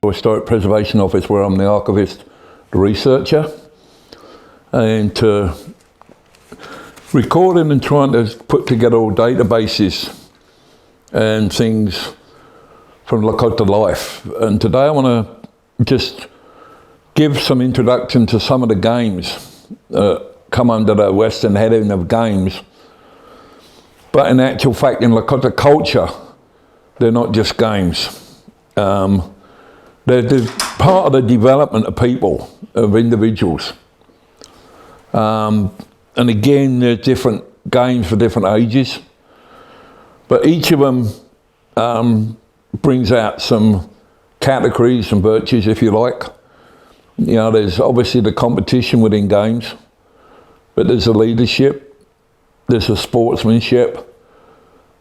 or Historic Preservation Office, where I'm the archivist, the researcher, and recording and trying to put together all databases and things from Lakota life. And today I want to just give some introduction to some of the games that come under the Western heading of games. But in actual fact, in Lakota culture, they're not just games. They're part of the development of people, of individuals. And again, there's different games for different ages. But each of them brings out some categories, some virtues, if you like. You know, there's obviously the competition within games, but there's a leadership, there's a sportsmanship,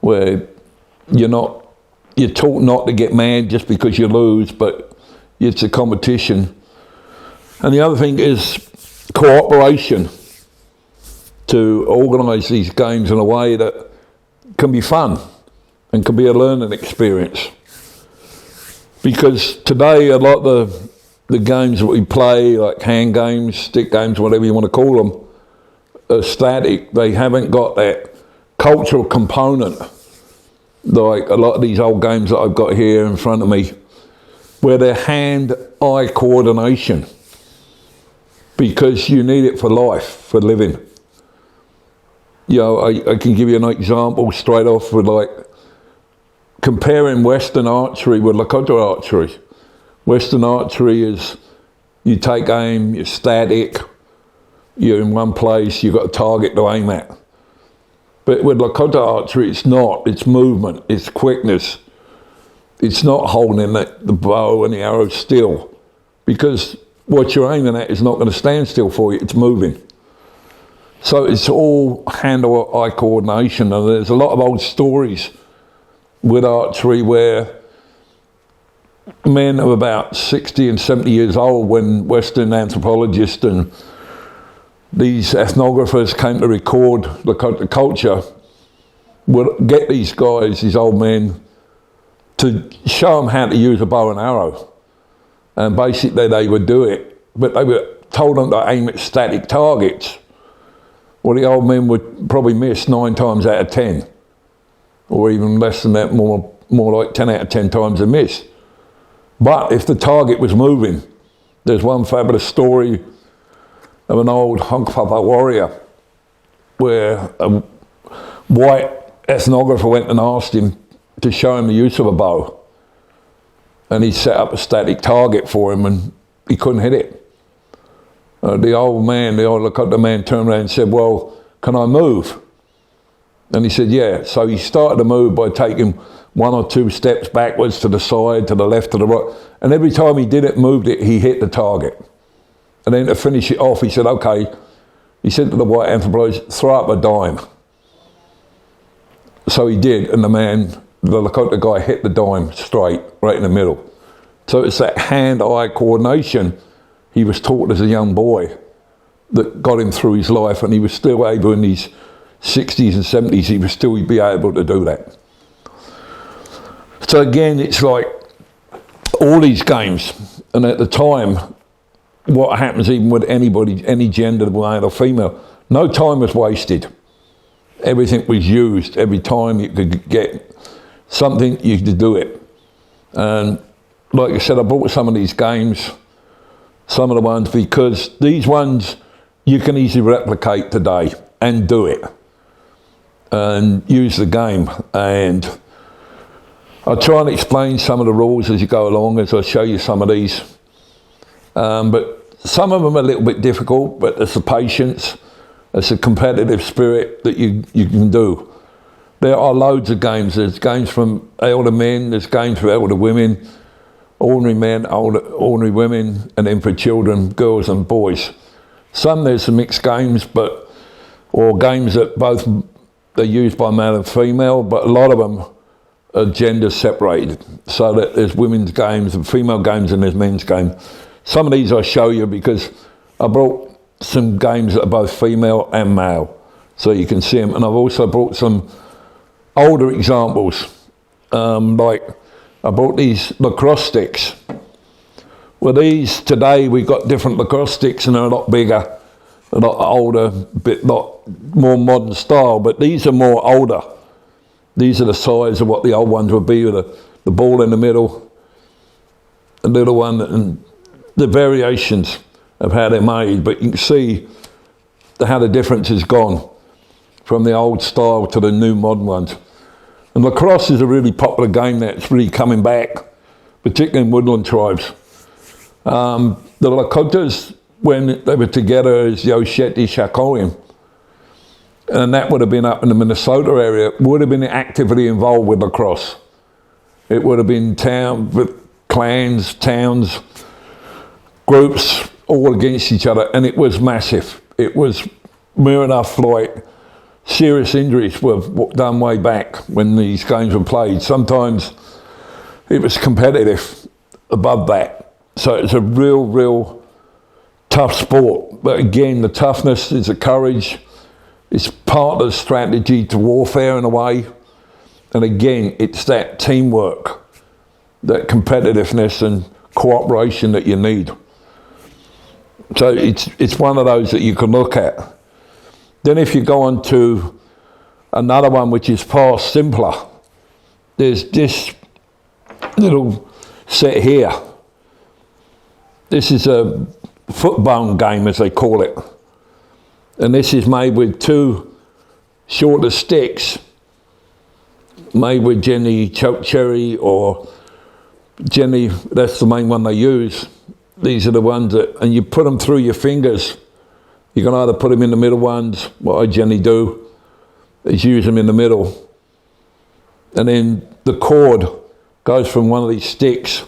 where you're taught not to get mad just because you lose, but it's a competition. And the other thing is cooperation, to organise these games in a way that can be fun and can be a learning experience. Because today a lot of the games that we play, like hand games, stick games, whatever you want to call them, are static. They haven't got that cultural component like a lot of these old games that I've got here in front of me, where they're hand-eye coordination, because you need it for life, for living. You know, I can give you an example straight off with like comparing Western archery with Lakota archery. Western archery is you take aim, you're static, you're in one place, you've got a target to aim at. But with Lakota archery, it's not. It's movement, it's quickness. It's not holding the bow and the arrow still, because what you're aiming at is not going to stand still for you, it's moving. So it's all hand-eye coordination, and there's a lot of old stories with archery where men of about 60 and 70 years old, when Western anthropologists and these ethnographers came to record Lakota culture, would get these guys, these old men, to show them how to use a bow and arrow. And basically they would do it, but they were told them to aim at static targets. Well, the old men would probably miss 9 times out of 10, or even less than that, more like 10 out of 10 times a miss. But if the target was moving, there's one fabulous story of an old Hunkpapa warrior where a white ethnographer went and asked him to show him the use of a bow. And he set up a static target for him and he couldn't hit it. The old Lakota man turned around and said, "Well, can I move?" And he said, "Yeah." So he started to move by taking 1 or 2 steps backwards, to the side, to the left, to the right. And every time he did it, moved it, he hit the target. And then to finish it off, he said, "Okay," he said to the white anthropologist, "throw up a dime." So he did, and the Lakota guy hit the dime straight, right in the middle. So it's that hand-eye coordination he was taught as a young boy that got him through his life, and he was still able, in his 60s and 70s, he would still be able to do that. So again, it's like all these games, and at the time, what happens even with anybody, any gender, male or female, no time was wasted. Everything was used. Every time you could get something, you could do it. And like I said, I brought some of these games, some of the ones, because these ones you can easily replicate today and do it and use the game. And I'll try and explain some of the rules as you go along, as I show you some of these. But some of them are a little bit difficult, but it's the patience, it's a competitive spirit that you can do. There are loads of games. There's games from elder men, there's games for elder women, ordinary men, ordinary women, and then for children, girls and boys. Some there's some mixed games, or games that both are used by male and female, but a lot of them are gender separated, so that there's women's games and female games and there's men's games. Some of these I show you because I brought some games that are both female and male, so you can see them. And I've also brought some older examples, like I brought these lacrosse sticks, Well, these today, we've got different lacrosse sticks and they're a lot bigger, a lot older, lot more modern style, but these are more older. These are the size of what the old ones would be, with the ball in the middle, a little one, and the variations of how they're made. But you can see how the difference has gone from the old style to the new modern ones. And lacrosse is a really popular game that's really coming back, particularly in woodland tribes. The Lakotas, when they were together as Yosheti Shakoim, and that would have been up in the Minnesota area, would have been actively involved with lacrosse. It would have been with clans, towns, groups, all against each other, and it was massive. It was near enough like serious injuries were done way back when these games were played. Sometimes it was competitive above that. So it's a real tough sport. But again, the toughness is the courage. It's part of the strategy to warfare in a way. And again, it's that teamwork, that competitiveness and cooperation that you need. So it's one of those that you can look at. Then if you go on to another one which is far simpler, there's this little set here. This is a footbone game, as they call it. And this is made with two shorter sticks, made with generally choke cherry or generally, that's the main one they use. These are the ones that, and you put them through your fingers. You can either put them in the middle ones, what I generally do is use them in the middle. And then the cord goes from one of these sticks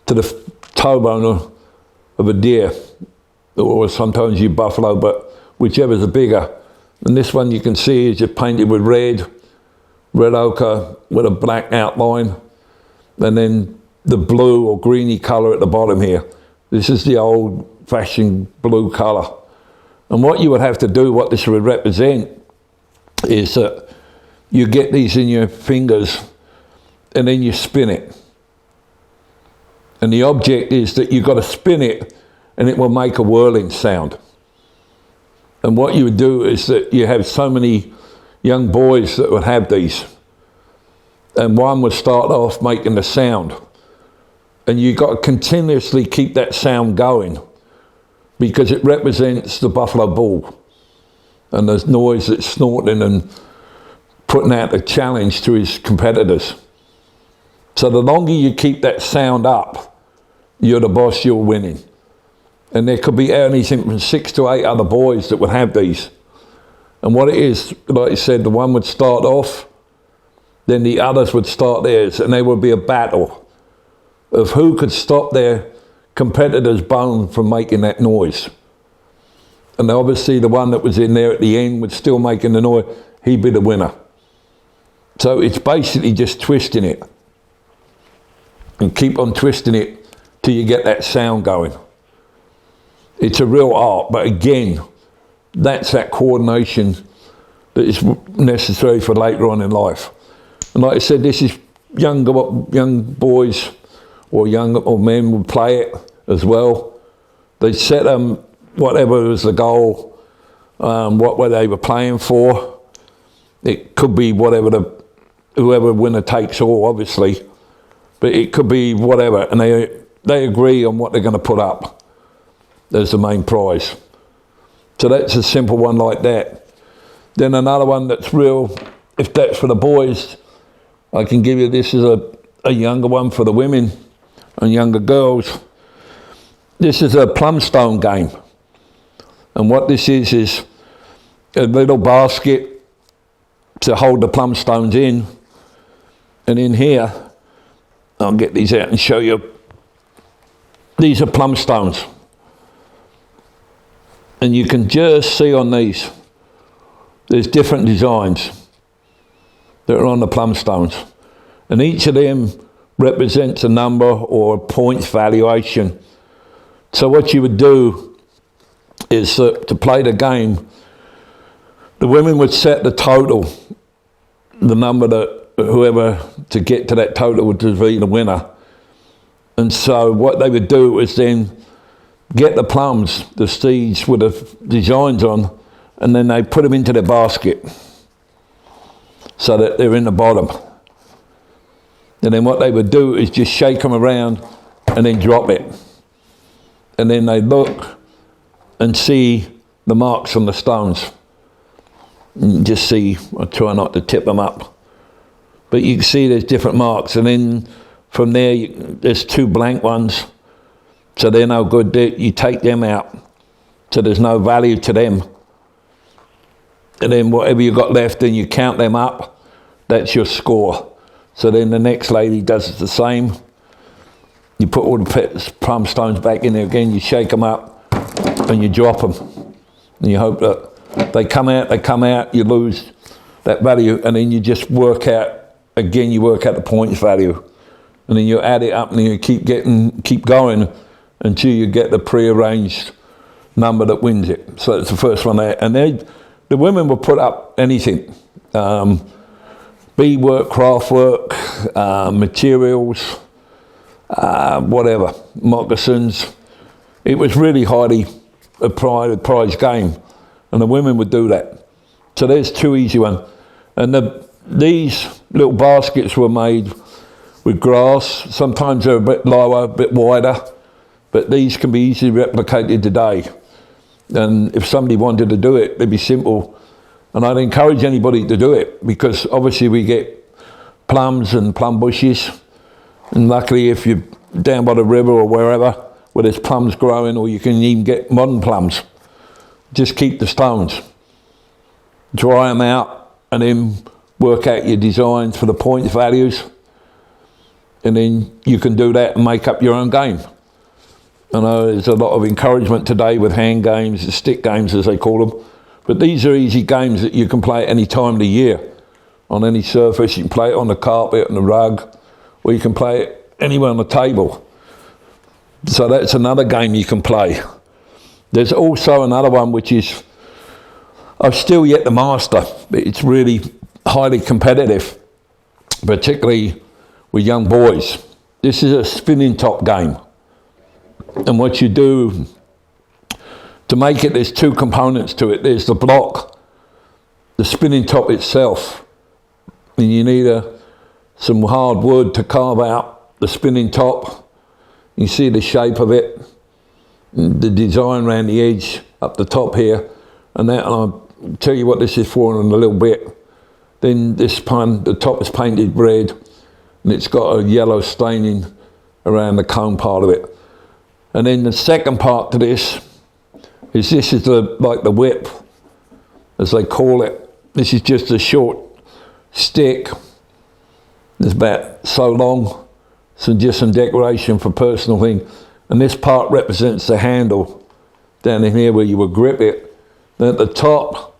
to the toe bone of a deer, or sometimes you buffalo, but whichever's the bigger. And this one you can see is just painted with red ochre with a black outline, and then the blue or greeny colour at the bottom here. This is the old-fashioned blue colour. And what you would have to do, what this would represent, is that you get these in your fingers and then you spin it. And the object is that you've got to spin it and it will make a whirling sound. And what you would do is that you have so many young boys that would have these. And one would start off making the sound. And you've got to continuously keep that sound going because it represents the buffalo bull. And there's noise that's snorting and putting out a challenge to his competitors. So the longer you keep that sound up, you're the boss, you're winning. And there could be anything from 6 to 8 other boys that would have these. And what it is, like I said, the one would start off, then the others would start theirs, and there would be a battle of who could stop their competitor's bone from making that noise. And obviously the one that was in there at the end was still making the noise, he'd be the winner. So it's basically just twisting it. And keep on twisting it till you get that sound going. It's a real art, but again, that's that coordination that is necessary for later on in life. And like I said, this is young boys or men would play it as well. They set them whatever was the goal, what they were playing for. It could be whoever winner takes all, obviously, but it could be whatever, and they agree on what they're going to put up as the main prize. So that's a simple one like that. Then another one that's real, if that's for the boys, I can give you this as a younger one for the women and younger girls. This is a plumstone game. And what this is a little basket to hold the plumstones in. And in here, I'll get these out and show you. These are plumstones. And you can just see on these, there's different designs that are on the plumstones. And each of them represents a number or a points valuation. So what you would do is to play the game, the women would set the total, the number that whoever to get to that total would be the winner. And so what they would do was then get the plums, the seeds with the designs on, and then they put them into the basket so that they're in the bottom. And then what they would do is just shake them around and then drop it. And then they look and see the marks on the stones. And just see, I try not to tip them up. But you can see there's different marks. And then from there, there's 2 blank ones. So they're no good. You take them out. So there's no value to them. And then whatever you got left, then you count them up. That's your score. So then the next lady does the same. You put all the plum stones back in there again, you shake them up, and you drop them. And you hope that they come out, you lose that value, and then you just work out, again, you work out the points value. And then you add it up, and you keep going until you get the prearranged number that wins it. So that's the first one there. And the women will put up anything. Beadwork, craftwork, materials, whatever, moccasins. It was really highly a prize game, and the women would do that. So there's 2 easy ones. And these little baskets were made with grass. Sometimes they're a bit lower, a bit wider, but these can be easily replicated today. And if somebody wanted to do it, it'd be simple. And I'd encourage anybody to do it, because obviously we get plums and plum bushes. And luckily, if you're down by the river or wherever, where there's plums growing, or you can even get modern plums, just keep the stones. Dry them out, and then work out your designs for the points values. And then you can do that and make up your own game. I know there's a lot of encouragement today with hand games, the stick games as they call them. But these are easy games that you can play at any time of the year. On any surface, you can play it on the carpet, on the rug, or you can play it anywhere on the table. So that's another game you can play. There's also another one which is, I've still yet to master, but it's really highly competitive, particularly with young boys. This is a spinning top game. And what you do to make it, there's 2 components to it. There's the block, the spinning top itself. And you need some hard wood to carve out the spinning top. You see the shape of it, the design around the edge up the top here. And I'll tell you what this is for in a little bit. Then the top is painted red, and it's got a yellow staining around the cone part of it. And then the second part to this is like the whip, as they call it. This is just a short stick. It's about so long, so just some decoration for personal thing. And this part represents the handle down in here where you would grip it. Then at the top,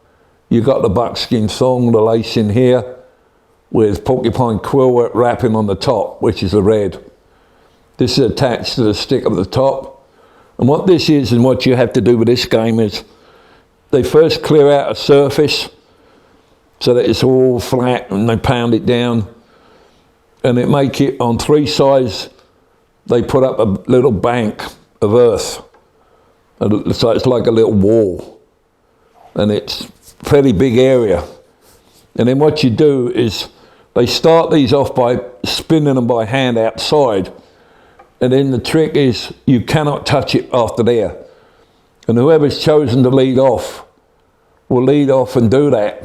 you got the buckskin thong, the lace in here, with porcupine quill wrapping on the top, which is the red. This is attached to the stick at the top. And what this is, and what you have to do with this game, is they first clear out a surface so that it's all flat, and they pound it down, and it make it on 3 sides. They put up a little bank of earth, so it's like a little wall, and it's a fairly big area. And then what you do is they start these off by spinning them by hand outside. And then the trick is you cannot touch it after there. And whoever's chosen to lead off will lead off and do that.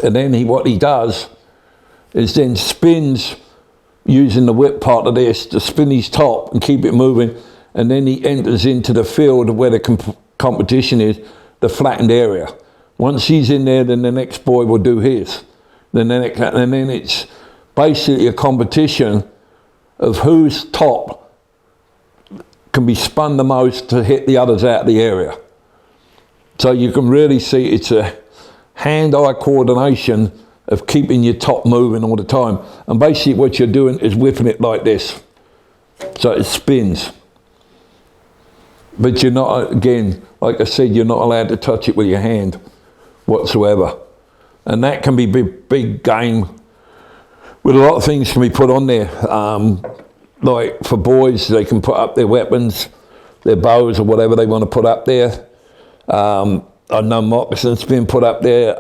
And then what he does is then spins using the whip part of this to spin his top and keep it moving. And then he enters into the field where the competition is, the flattened area. Once he's in there, then the next boy will do his. And then it's basically a competition of whose top can be spun the most to hit the others out of the area. So you can really see it's a hand-eye coordination of keeping your top moving all the time. And basically what you're doing is whipping it like this. So it spins. But you're not, again, like I said, you're not allowed to touch it with your hand whatsoever. And that can be big game. With a lot of things can be put on there. like for boys, they can put up their weapons, their bows or whatever they want to put up there. I know moccasins been put up there.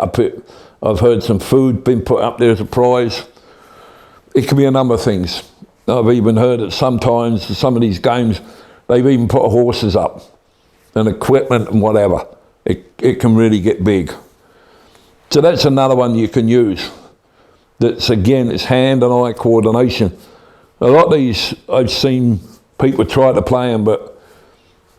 I've heard some food been put up there as a prize. It can be a number of things. I've even heard that sometimes some of these games, they've even put horses up and equipment and whatever. It can really get big. So that's another one you can use. That's again, it's hand and eye coordination. A lot of these, I've seen people try to play them, but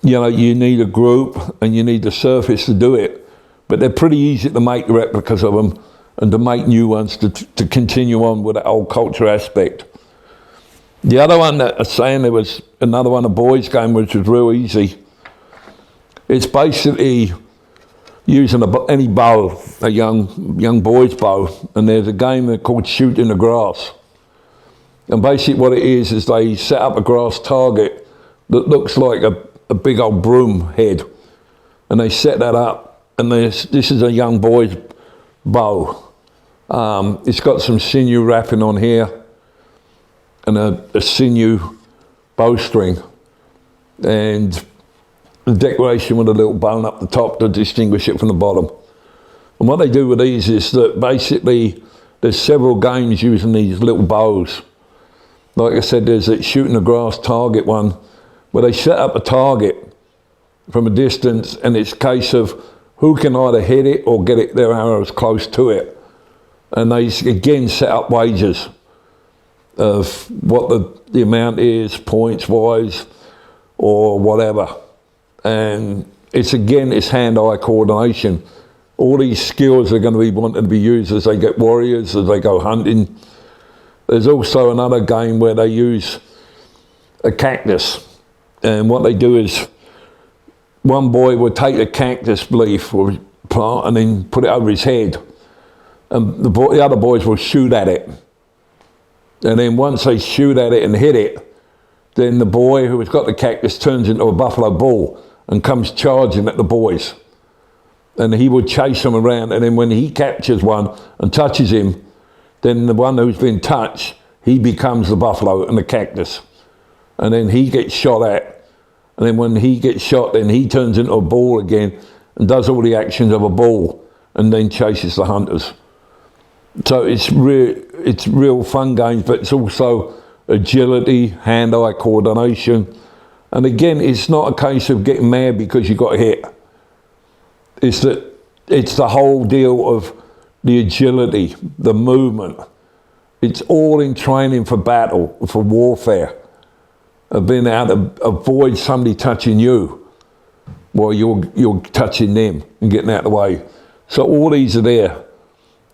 you know, you need a group and you need the surface to do it. But they're pretty easy to make replicas of them and to make new ones to continue on with the old culture aspect. The other one that I was saying, there was another one, a boys game, which was real easy. It's basically using any bow, a young boy's bow, and there's a game called Shoot in the Grass. And basically what it is they set up a grass target that looks like a big old broom head, and they set that up, and this is a young boy's bow. It's got some sinew wrapping on here, and a sinew bowstring, and the decoration with a little bone up the top to distinguish it from the bottom. And what they do with these is that basically there's several games using these little bows. Like I said, there's a shooting a grass target one where they set up a target from a distance, and it's a case of who can either hit it or get their arrows close to it. And they again set up wagers of what the amount is, points wise or whatever. And it's hand-eye coordination. All these skills are going to be wanting to be used as they get warriors, as they go hunting. There's also another game where they use a cactus, and what they do is one boy would take a cactus leaf or plant and then put it over his head, and the other boys will shoot at it. And then once they shoot at it and hit it, then the boy who has got the cactus turns into a buffalo bull and comes charging at the boys. And he would chase them around, and then when he captures one and touches him, then the one who's been touched, he becomes the buffalo and the cactus. And then he gets shot at. And then when he gets shot, then he turns into a bull again and does all the actions of a bull and then chases the hunters. So it's real fun games, but it's also agility, hand-eye coordination. And again, it's not a case of getting mad because you got hit. It's the whole deal of the agility, the movement. It's all in training for battle, for warfare, of being able to avoid somebody touching you while you're touching them and getting out of the way. So all these are there.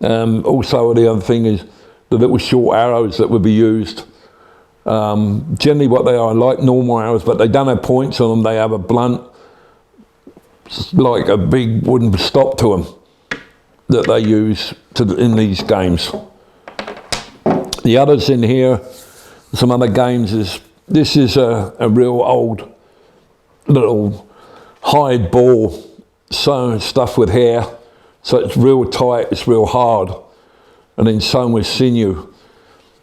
Also, the other thing is the little short arrows that would be used. Generally what they are like normal arrows, but they don't have points on them. They have a blunt, like a big wooden stop to them that they use in these games. The others in here, some other games, this is a real old little hide ball, sewn stuff with hair, so it's real tight, it's real hard, and then sewn with sinew.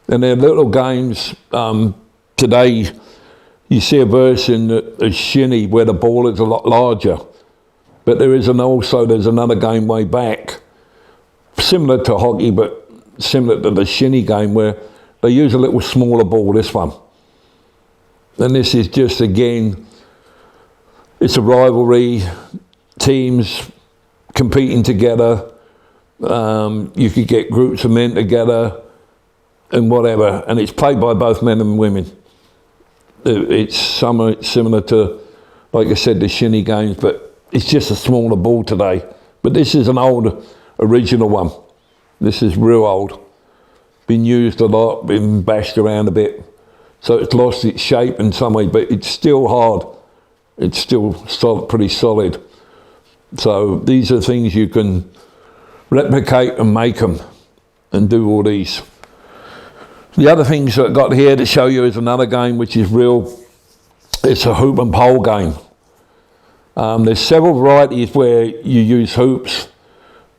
And they're little games. Today you see a version that is shinny where the ball is a lot larger, but there's another game way back, similar to hockey, but similar to the shinny game, where they use a little smaller ball, this one. And this is just, again, it's a rivalry, teams competing together. You could get groups of men together and whatever, and it's played by both men and women. It's similar to, like I said, the shinny games, but it's just a smaller ball today. But this is an old original one. This is real old. Been used a lot, been bashed around a bit. So it's lost its shape in some way, but it's still hard. It's still pretty solid. So these are things you can replicate and make them and do all these. The other things that I got here to show you is another game which is real. It's a hoop and pole game. There's several varieties where you use hoops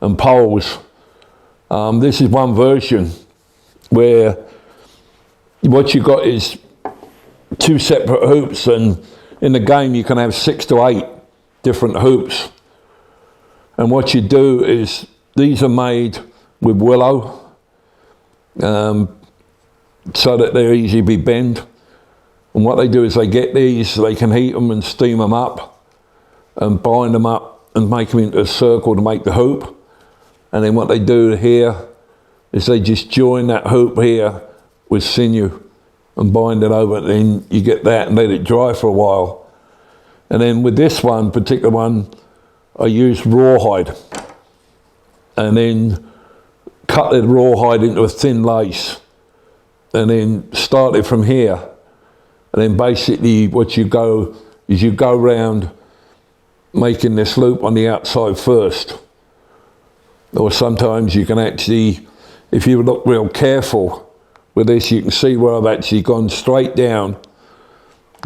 and poles. This is one version where what you got is 2 separate hoops, and in the game you can have 6 to 8 different hoops. And what you do is, these are made with willow, so that they're easy to be bent. And what they do is they get these, they can heat them and steam them up and bind them up and make them into a circle to make the hoop. And then what they do here is they just join that hoop here with sinew and bind it over, and then you get that and let it dry for a while. And then with this one, particular one, I use rawhide, and then cut the rawhide into a thin lace, and then start it from here. And then basically what you go is you go round making this loop on the outside first. Or sometimes you can actually, if you look real careful with this, you can see where I've actually gone straight down,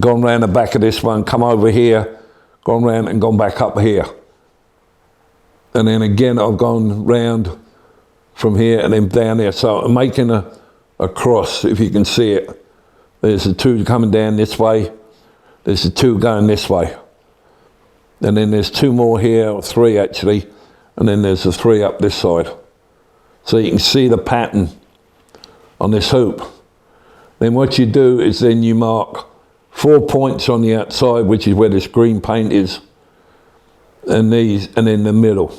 gone round the back of this one, come over here, gone round and gone back up here. And then again I've gone round from here and then down there. So I'm making a cross, if you can see it. There's the 2 coming down this way, there's the 2 going this way. And then there's 2 more here, or 3 actually, and then there's the 3 up this side. So you can see the pattern on this hoop. Then what you do is then you mark 4 points on the outside, which is where this green paint is, and these, and in the middle.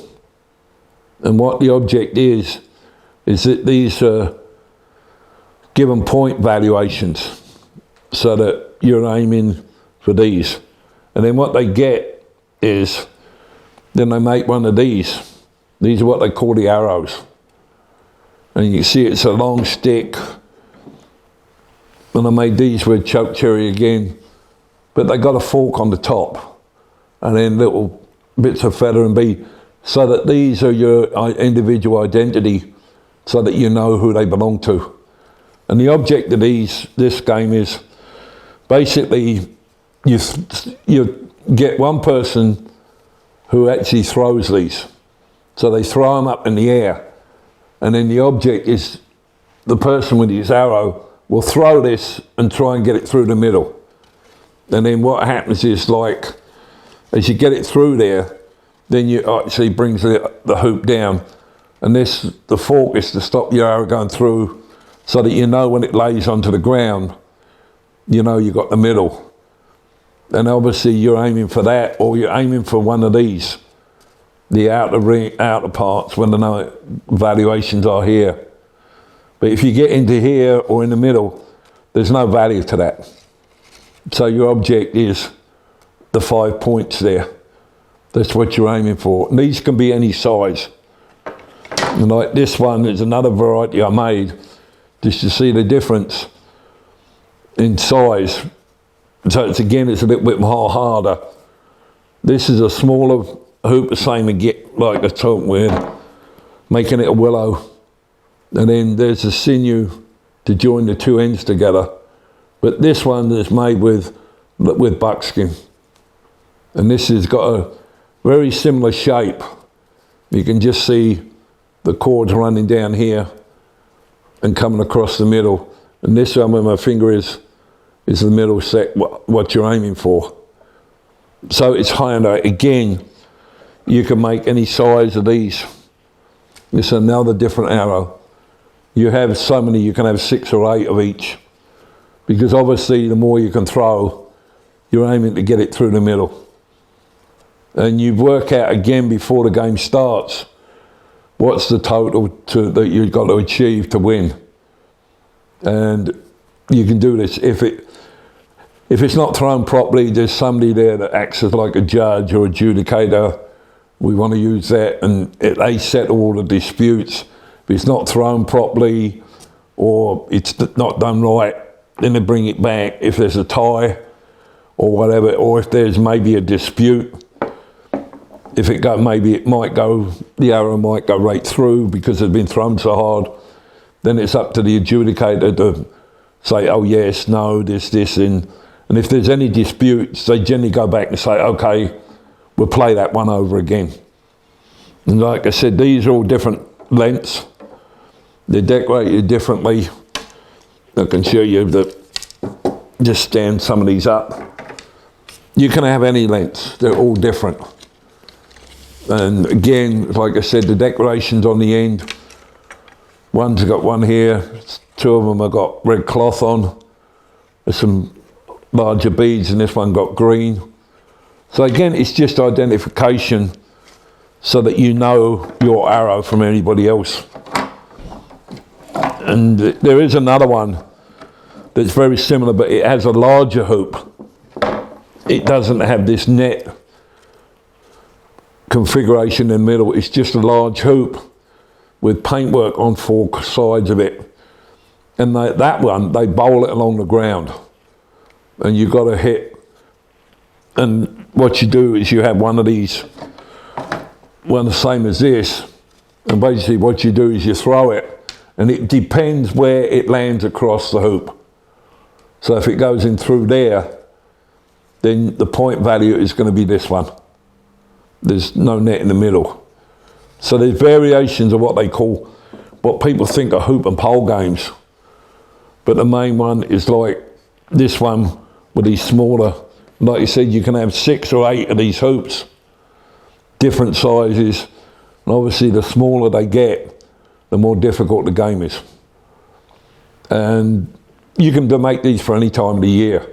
And what the object is that these are given point valuations, so that you're aiming for these. And then what they get is, then they make one of these. These are what they call the arrows. And you can see it's a long stick. And I made these with chokecherry again, but they got a fork on the top, and then little bits of feather and bead, so that these are your individual identity, so that you know who they belong to. And the object of this game is basically you get one person who actually throws these. So they throw them up in the air, and then the object is the person with his arrow will throw this and try and get it through the middle. And then what happens is, like, as you get it through there, then you actually brings the hoop down, and the fork is to stop your arrow going through, so that you know when it lays onto the ground, you know you got the middle. And obviously you're aiming for that, or you're aiming for one of these, the outer parts, when the valuations are here. But if you get into here or in the middle, there's no value to that. So your object is the 5 points there. That's what you're aiming for. And these can be any size. And like this one is another variety I made, just to see the difference in size. So it's a little bit more harder. This is a smaller hoop, the same again, like I talked with, making it a willow. And then there's a sinew to join the 2 ends together. But this one is made with buckskin. And this has got a very similar shape. You can just see the cords running down here and coming across the middle. And this one where my finger is the middle set, what you're aiming for. So it's high and again, you can make any size of these. It's another different arrow. You have so many, you can have 6 or 8 of each. Because obviously the more you can throw, you're aiming to get it through the middle. And you work out again before the game starts, what's the total that you've got to achieve to win. And you can do this. If it's not thrown properly, there's somebody there that acts as like a judge or adjudicator. We want to use that, and they settle all the disputes. If it's not thrown properly or it's not done right, then they bring it back. If there's a tie or whatever, or if there's maybe a dispute, the arrow might go right through because it's been thrown so hard, then it's up to the adjudicator to say, oh yes, no, this, and if there's any disputes, they generally go back and say, okay, we'll play that one over again. And like I said, these are all different lengths. They're decorated differently. I can show you that just stand some of these up. You can have any lengths, they're all different. And again, like I said, the decorations on the end, one's got one here, two of them have got red cloth on. There's some larger beads and this one got green. So again, it's just identification so that you know your arrow from anybody else. And there is another one that's very similar, but it has a larger hoop. It doesn't have this net configuration in the middle. It's just a large hoop with paintwork on four sides of it. And that one, they bowl it along the ground. And you've got to hit. And what you do is you have one of these, one the same as this. And basically what you do is you throw it. And it depends where it lands across the hoop. So if it goes in through there, then the point value is going to be this one. There's no net in the middle. So there's variations of what they call, what people think are hoop and pole games. But the main one is like this one with these smaller, like you said, you can have 6 or 8 of these hoops, different sizes. And obviously the smaller they get, the more difficult the game is. And you can make these for any time of the year.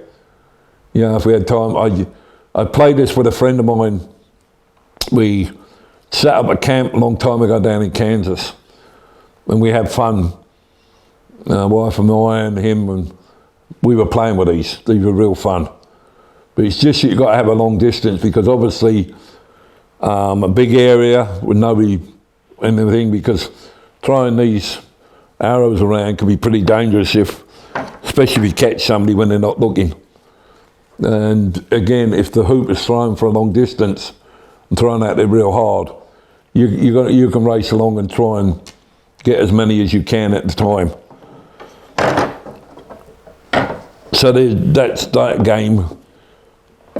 You know, if we had time, I played this with a friend of mine. We set up a camp a long time ago down in Kansas, and we had fun. My wife and I and him, and we were playing with these. These were real fun. But it's just you've got to have a long distance because obviously a big area with nobody and everything, because throwing these arrows around can be pretty dangerous especially if you catch somebody when they're not looking. And again, if the hoop is thrown for a long distance and thrown out there real hard, you can race along and try and get as many as you can at the time. So that's that game.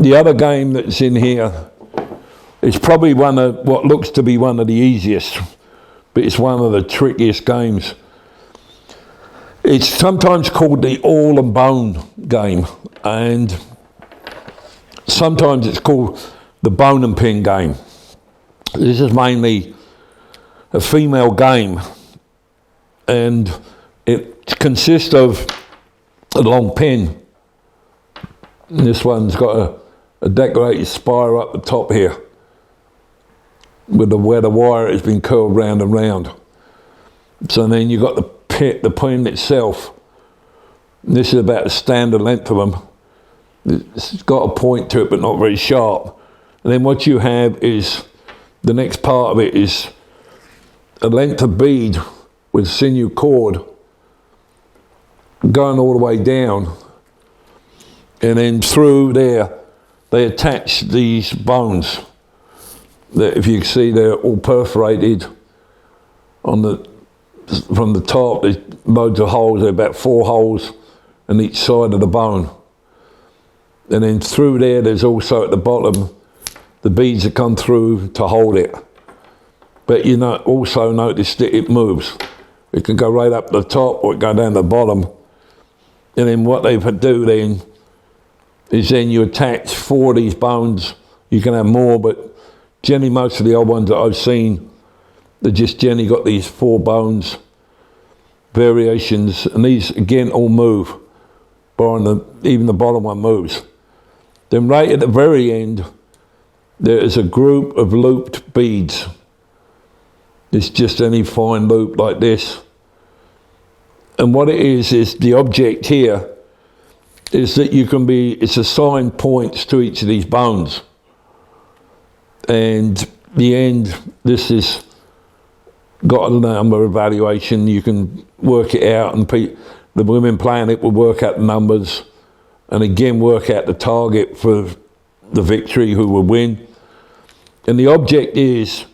The other game that's in here is probably one of what looks to be one of the easiest, but it's one of the trickiest games. It's sometimes called the all and bone game, and sometimes it's called the bone and pin game. This is mainly a female game, and it consists of a long pin. And this one's got a decorated spire up the top here, with where the wire has been curled round and round. So then you've got the pin itself. And this is about the standard length of them. It's got a point to it, but not very sharp. And then what you have is, the next part of it is a length of bead with sinew cord going all the way down. And then through there, they attach these bones. That, if you can see, they're all perforated from the top. There's loads of holes. There are about 4 holes on each side of the bone. And then through there's also at the bottom the beads that come through to hold it. But you also notice that it moves. It can go right up the top or it go down the bottom. And then what they do then is then you attach 4 of these bones. You can have more, but generally most of the old ones that I've seen, they just generally got these 4 bones, variations, and these again all move. Even the bottom one moves. Then right at the very end, there is a group of looped beads. It's just any fine loop like this. And what it is the object here is that it's assigned points to each of these bones. And the end, this is got a number evaluation. You can work it out, and the women playing it will work out the numbers, and again work out the target for the victory, who will win. And the object is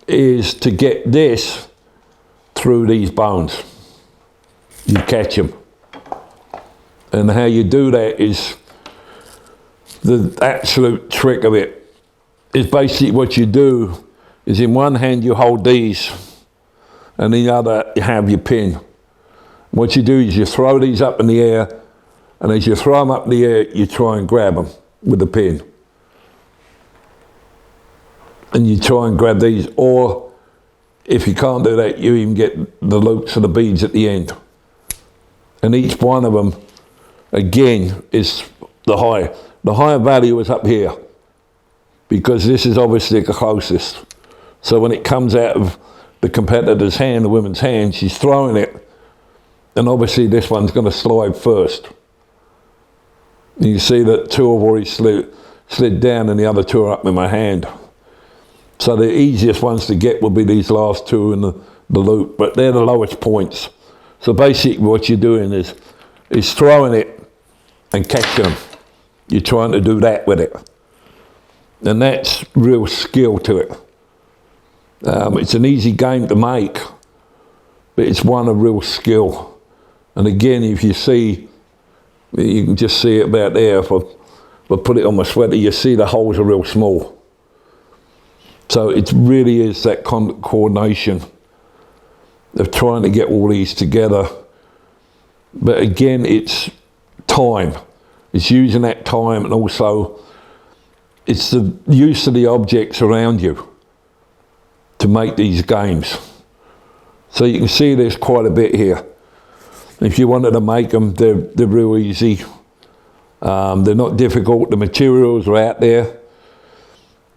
to get this through these bones. You catch them. And how you do that is, the absolute trick of it is basically what you do is in one hand you hold these, and in the other you have your pin. What you do is you throw these up in the air, And as you throw them up in the air, you try and grab them with the pin. And you try and grab these, or if you can't do that, you even get the loops of the beads at the end. And each one of them, again, is the higher. The higher value is up here, because this is obviously the closest. So when it comes out of the competitor's hand, the woman's hand, she's throwing it, and obviously this one's going to slide first. And you see that 2 have already slid down, and the other 2 are up in my hand. So the easiest ones to get will be these last 2 in the loop, but they're the lowest points. So basically what you're doing is throwing it and catching them. You're trying to do that with it. And that's real skill to it. It's an easy game to make, but it's one of real skill. And again, if you see, you can just see it about there. If I put it on my sweater, you see the holes are real small. So it really is that coordination of trying to get all these together. But again, it's time. It's using that time, and also it's the use of the objects around you to make these games. So you can see there's quite a bit here. If you wanted to make them, they're real easy. They're not difficult. The materials are out there.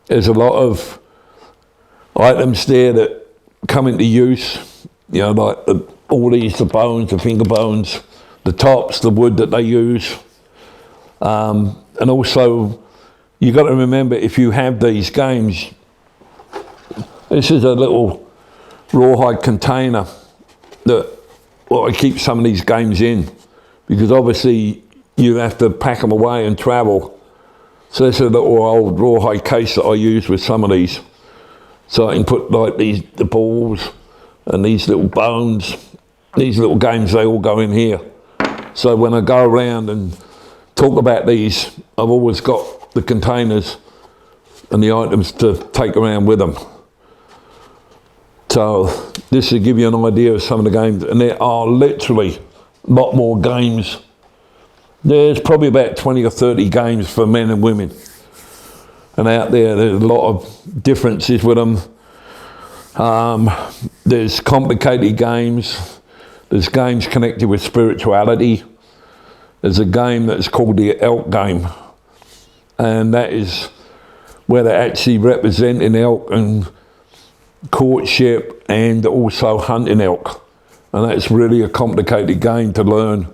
There's a lot of items there that come into use, you know, like all these, the bones, the finger bones, the tops, the wood that they use. And also, you got to remember, if you have these games, this is a little rawhide container that I keep some of these games in, because obviously you have to pack them away and travel. So this is a little old rawhide case that I use with some of these. So I can put like the balls and these little bones, these little games, they all go in here. So when I go around and talk about these, I've always got the containers and the items to take around with them. So this will give you an idea of some of the games, and there are literally a lot more games. There's probably about 20 or 30 games for men and women. And out there's a lot of differences with them. There's complicated games. There's games connected with spirituality. There's a game that's called the elk game. And that is where they're actually representing elk and courtship and also hunting elk. And that's really a complicated game to learn.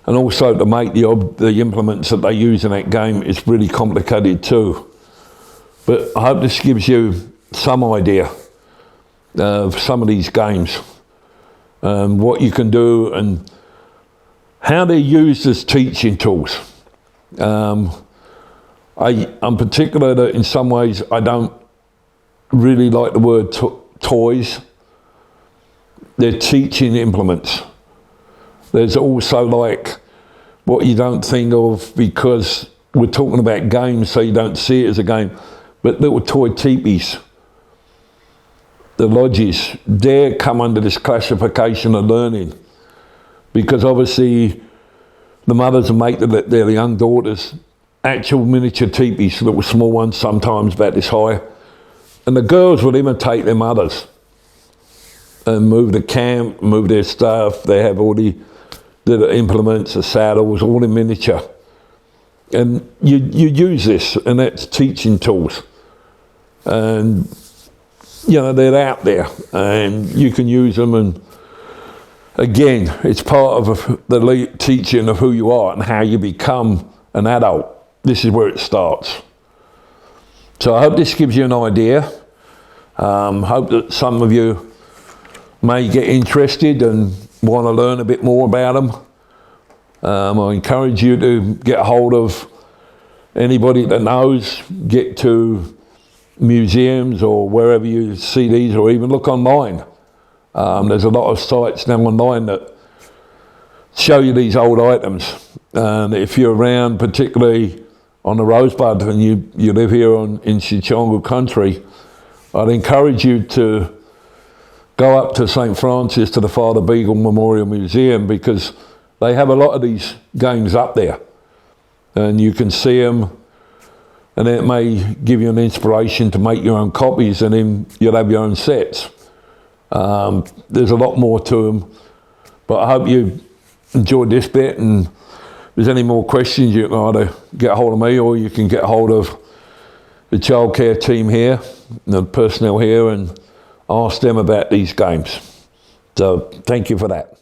And also to make the implements that they use in that game is really complicated too. But I hope this gives you some idea of some of these games, what you can do and how they're used as teaching tools. I'm particular that in some ways I don't really like the word toys. They're teaching implements. There's also like what you don't think of, because we're talking about games, so you don't see it as a game, but little toy teepees, the lodges, they come under this classification of learning, because obviously the mothers make their young daughters actual miniature teepees, little small ones, sometimes about this high, and the girls will imitate their mothers and move the camp, move their stuff. They have all the implements, the saddles, all in miniature. And you use this, and that's teaching tools. And, you know, they're out there, and you can use them. And again, it's part of the teaching of who you are and how you become an adult. This is where it starts. So I hope this gives you an idea. Hope that some of you may get interested and want to learn a bit more about them. I encourage you to get a hold of anybody that knows, get to museums or wherever you see these, or even look online. There's a lot of sites now online that show you these old items. And if you're around, particularly on the Rosebud, and you live here in Sichonga country, I'd encourage you to go up to St. Francis to the Father Beagle Memorial Museum, because they have a lot of these games up there, and you can see them, and it may give you an inspiration to make your own copies, and then you'll have your own sets. There's a lot more to them, but I hope you enjoyed this bit, and if there's any more questions, you can either get hold of me or you can get hold of the childcare team here, the personnel here, and ask them about these games. So thank you for that.